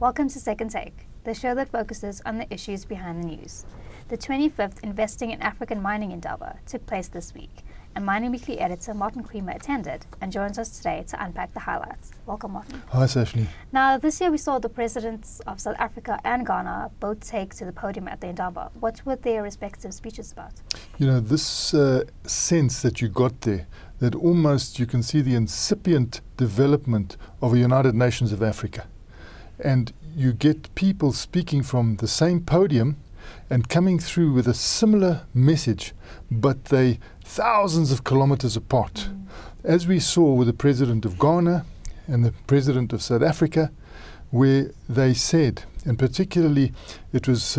Welcome to Second Take, the show that focuses on the issues behind the news. The 25th Investing in African Mining Indaba took place this week, and Mining Weekly editor Martin Creamer attended and joins us today to unpack the highlights. Welcome, Martin. Hi, Sashni. Now, this year we saw the presidents of South Africa and Ghana both take to the podium at the Indaba. What were their respective speeches about? You know, this sense that you got there, that almost you can see the incipient development of a United Nations of Africa. And you get people speaking from the same podium and coming through with a similar message, but they thousands of kilometers apart. As we saw with the president of Ghana and the president of South Africa, where they said, and particularly it was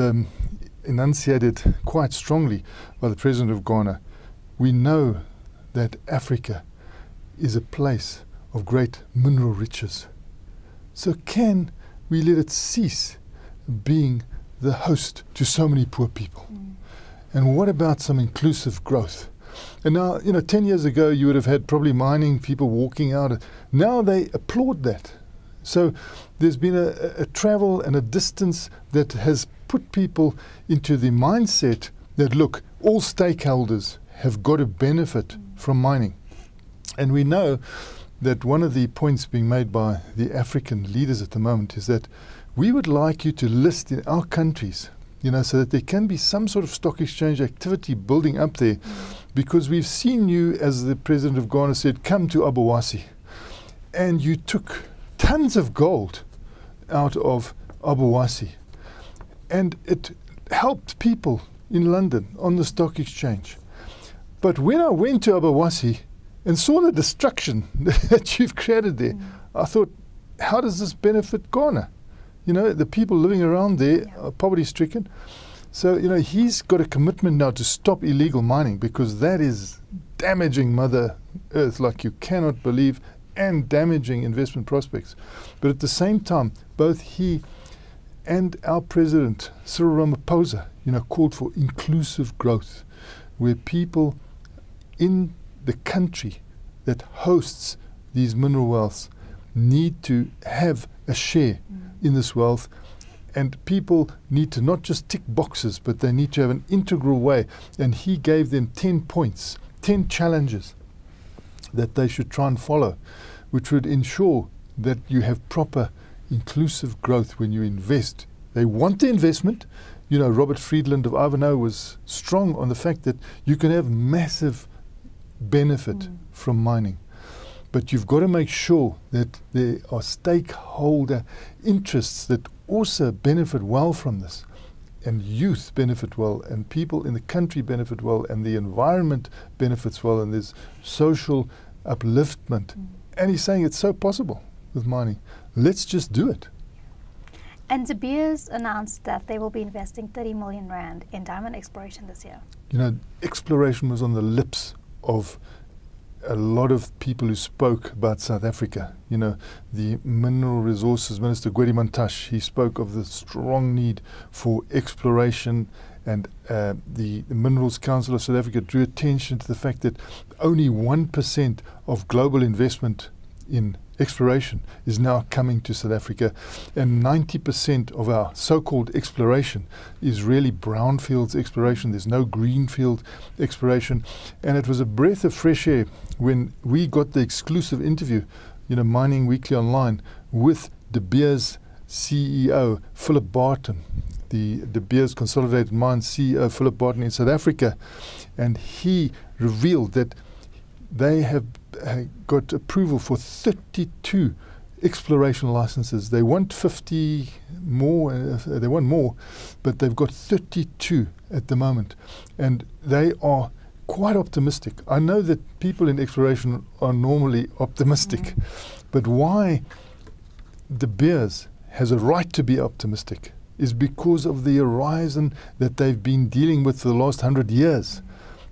enunciated quite strongly by the president of Ghana, we know that Africa is a place of great mineral riches. So can we let it cease being the host to so many poor people? And what about some inclusive growth? And now, 10 years ago, you would have had probably mining people walking out. Now they applaud that. So there's been a travel and a distance that has put people into the mindset that, look, all stakeholders have got to benefit from mining. And we know that one of the points being made by the African leaders at the moment is that we would like you to list in our countries, so that there can be some sort of stock exchange activity building up there, because we've seen you, as the president of Ghana said, come to Obuasi, and you took tons of gold out of Obuasi, and it helped people in London on the stock exchange. But when I went to Obuasi and saw the destruction that you've created there, I thought, how does this benefit Ghana? The people living around there are poverty-stricken. So, he's got a commitment now to stop illegal mining, because that is damaging Mother Earth like you cannot believe, and damaging investment prospects. But at the same time, both he and our president, Cyril Ramaphosa, called for inclusive growth, where people in the country that hosts these mineral wealths need to have a share in this wealth, and people need to not just tick boxes, but they need to have an integral way. And he gave them 10 points, 10 challenges that they should try and follow, which would ensure that you have proper inclusive growth when you invest. They want the investment. Robert Friedland of Ivanhoe was strong on the fact that you can have massive benefit from mining. But you've got to make sure that there are stakeholder interests that also benefit well from this, and youth benefit well, and people in the country benefit well, and the environment benefits well, and there's social upliftment. And he's saying it's so possible with mining. Let's just do it. And De Beers announced that they will be investing 30 million rand in diamond exploration this year. Exploration was on the lips of a lot of people who spoke about South Africa. The Mineral Resources Minister, Gwedi Mantashe, he spoke of the strong need for exploration, and the Minerals Council of South Africa drew attention to the fact that only 1% of global investment in exploration is now coming to South Africa, and 90% of our so-called exploration is really brownfields exploration. There's no greenfield exploration. And it was a breath of fresh air when we got the exclusive interview, Mining Weekly Online, with De Beers CEO Philip Barton, the De Beers Consolidated Mines CEO Philip Barton in South Africa, and he revealed that they have got approval for 32 exploration licenses. They want 50 more, they want more, but they've got 32 at the moment, and they are quite optimistic. I know that people in exploration are normally optimistic, but why De Beers has a right to be optimistic is because of the horizon that they've been dealing with for the last 100 years.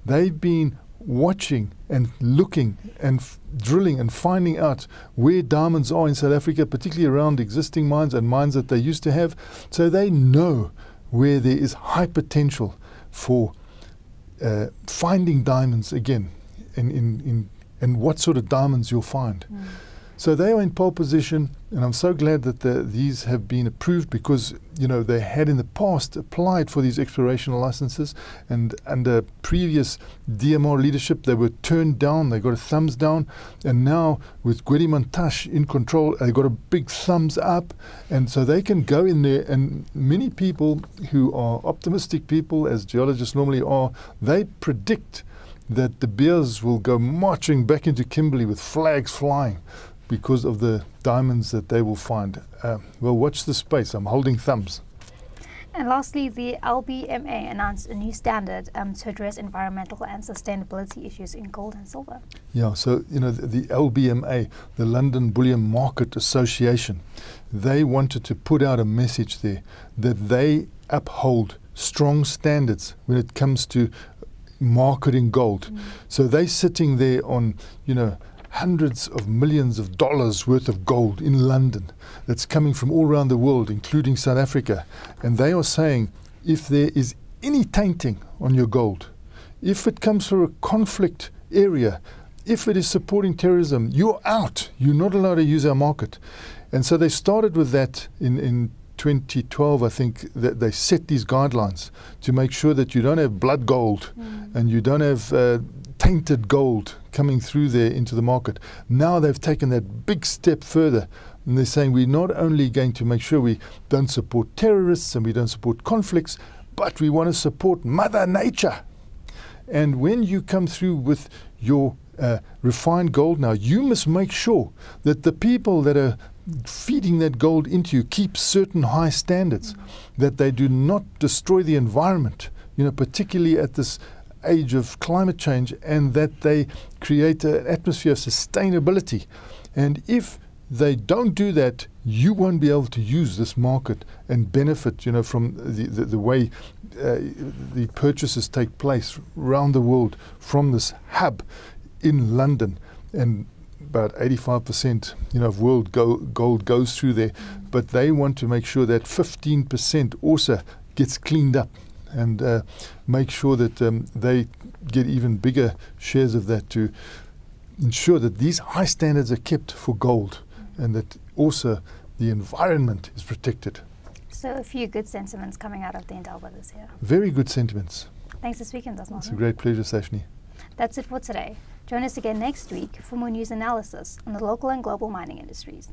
They've been watching and looking and drilling and finding out where diamonds are in South Africa, particularly around existing mines and mines that they used to have. So they know where there is high potential for finding diamonds again, and what sort of diamonds you'll find. So they are in pole position, and I'm so glad that these have been approved, because they had in the past applied for these exploration licenses, and under previous DMR leadership they were turned down. They got a thumbs down, and now with Gwedi Montash in control, they got a big thumbs up, and so they can go in there. And many people who are optimistic people, as geologists normally are, they predict that De Beers will go marching back into Kimberley with flags flying because of the diamonds that they will find. Well, watch the space. I'm holding thumbs. And lastly, the LBMA announced a new standard to address environmental and sustainability issues in gold and silver. Yeah, so the LBMA, the London Bullion Market Association, they wanted to put out a message there that they uphold strong standards when it comes to marketing gold. So they're sitting there on, hundreds of millions of dollars worth of gold in London that's coming from all around the world, including South Africa. And they are saying, if there is any tainting on your gold, if it comes from a conflict area, if it is supporting terrorism, you're out. You're not allowed to use our market. And so they started with that in 2012, I think, that they set these guidelines to make sure that you don't have blood gold and you don't have tainted gold coming through there into the market. Now they've taken that big step further, and they're saying we're not only going to make sure we don't support terrorists and we don't support conflicts, but we want to support Mother Nature. And when you come through with your refined gold now, you must make sure that the people that are feeding that gold into you keep certain high standards, that they do not destroy the environment, particularly at this age of climate change, and that they create an atmosphere of sustainability. And if they don't do that, you won't be able to use this market and benefit, from the way the purchases take place around the world from this hub in London. And about 85% of world gold goes through there, but they want to make sure that 15% also gets cleaned up, and make sure that they get even bigger shares of that, to ensure that these high standards are kept for gold, and that also the environment is protected. So a few good sentiments coming out of the Indaba this year. Very good sentiments. Thanks for speaking to us, Martin. It's a great pleasure, Sashni. That's it for today. Join us again next week for more news analysis on the local and global mining industries.